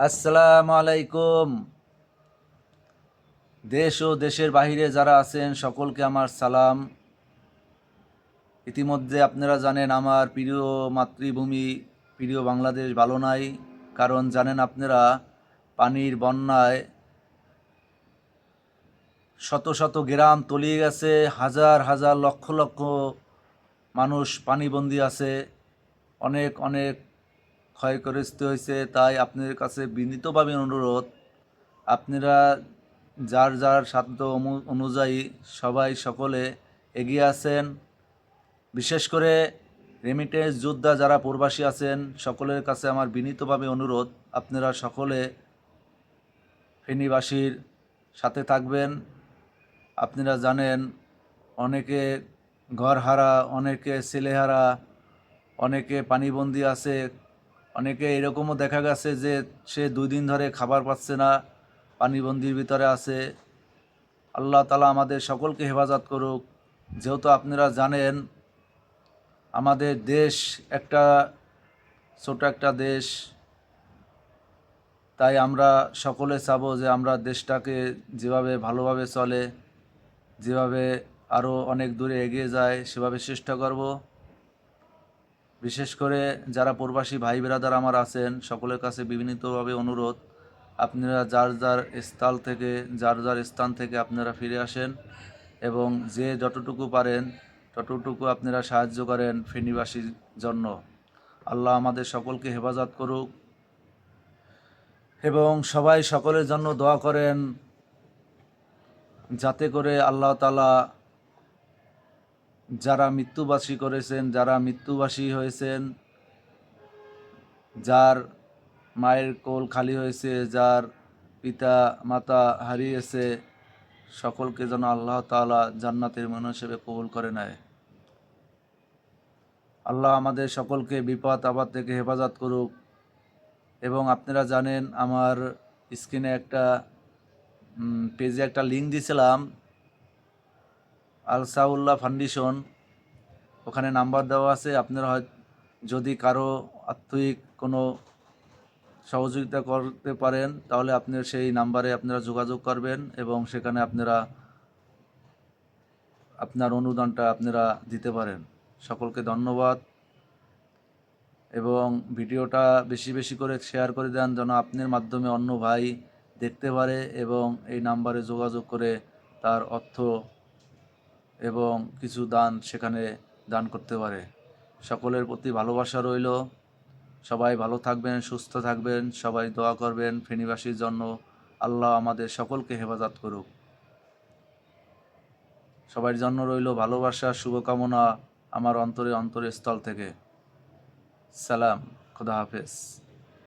আসসালামু আলাইকুম। দেশ ও দেশের বাহিরে যারা আছেন সকলকে আমার সালাম। ইতিমধ্যে আপনারা জানেন আমার প্রিয় মাতৃভূমি, প্রিয় বাংলাদেশ ভালো নাই। কারণ জানেন আপনারা, পানির বন্যায় শত শত গ্রাম তলিয়ে গেছে, হাজার হাজার লক্ষ লক্ষ মানুষ পানিবন্দী আছে, অনেক অনেক ক্ষয়গ্রস্ত হয়েছে। তাই আপনাদের কাছে বিনীতভাবে অনুরোধ, আপনারা যার যার সাধ্য অনুযায়ী সবাই সকলে এগিয়ে আছেন। বিশেষ করে রেমিটেন্স যোদ্ধা যারা প্রবাসী আছেন সকলের কাছে আমার বিনীতভাবে অনুরোধ, আপনারা সকলে ফেনীবাসীর সাথে থাকবেন। আপনারা জানেন অনেকে ঘরহারা, অনেকে ছেলেহারা, অনেকে পানিবন্দী আছে, অনেকে এরকমও দেখা গেছে যে সে 2 দিন ধরে খাবার পাচ্ছে না, পানিবন্দির ভিতরে আছে। আল্লাহ তাআলা আমাদের সকলকে হেফাজত করুক। যেহেতু আপনারা জানেন আমাদের দেশ একটা ছোট একটা দেশ, তাই আমরা সকলে চাবো যে আমরা দেশটাকে যেভাবে ভালোভাবে চলে, যেভাবে আরও অনেক দূরে এগিয়ে যায় সেভাবে চেষ্টা করব। বিশেষ করে যারা প্রবাসী ভাই ব্রাদার আমার আছেন সকলের কাছে বিনীতভাবে অনুরোধ, আপনারা যার যার স্থল থেকে, যার যার স্থান থেকে আপনারা ফিরে আসেন এবং যে যতটুকু পারেন ততটুকু আপনারা সাহায্য করেন ফেনীবাসীর জন্য। আল্লাহ আমাদের সকলকে হেফাজত করুক এবং সবাই সকলের জন্য দোয়া করেন, যাতে করে আল্লাহ তাআলা যারা মৃত্যুবাসী করেছেন, যারা মৃত্যুবাসী হয়েছেন, যার মায়ের কোল খালি হয়েছে, যার পিতা মাতা হারিয়েছে, সকলকে যেন আল্লাহ তাআলা জান্নাতের মেহমান হিসেবে কবুল করে নেয়। আল্লাহ আমাদের সকলকে বিপদ আপদ থেকে হেফাজত করুক। এবং আপনারা জানেন আমার স্ক্রিনে একটা পেজে একটা লিঙ্ক দিয়েছিলাম, আলসাউল্লাহ ফাউন্ডেশন, ওখানে নাম্বার দেওয়া আছে। আপনারা যদি কারো আর্থিক কোনো সহযোগিতা করতে পারেন তাহলে আপনার সেই নাম্বারে আপনারা যোগাযোগ করবেন এবং সেখানে আপনারা আপনার অনুদানটা আপনারা দিতে পারেন। সকলকে ধন্যবাদ এবং ভিডিওটা বেশি বেশি করে শেয়ার করে দেন যেন আপনার মাধ্যমে অন্য ভাই দেখতে পারে এবং এই নাম্বারে যোগাযোগ করে তার অর্থ এবং কিছু দান সেখানে দান করতে পারে। সকলের প্রতি ভালোবাসা রইল। সবাই ভালো থাকবেন, সুস্থ থাকবেন, সবাই দোয়া করবেন ফেনীবাসীর জন্য। আল্লাহ আমাদের সকলকে হেফাজত করুক। সবার জন্য রইল ভালোবাসা, শুভকামনা আমার অন্তরে অন্তরের স্থল থেকে। সালাম, খোদা হাফেজ।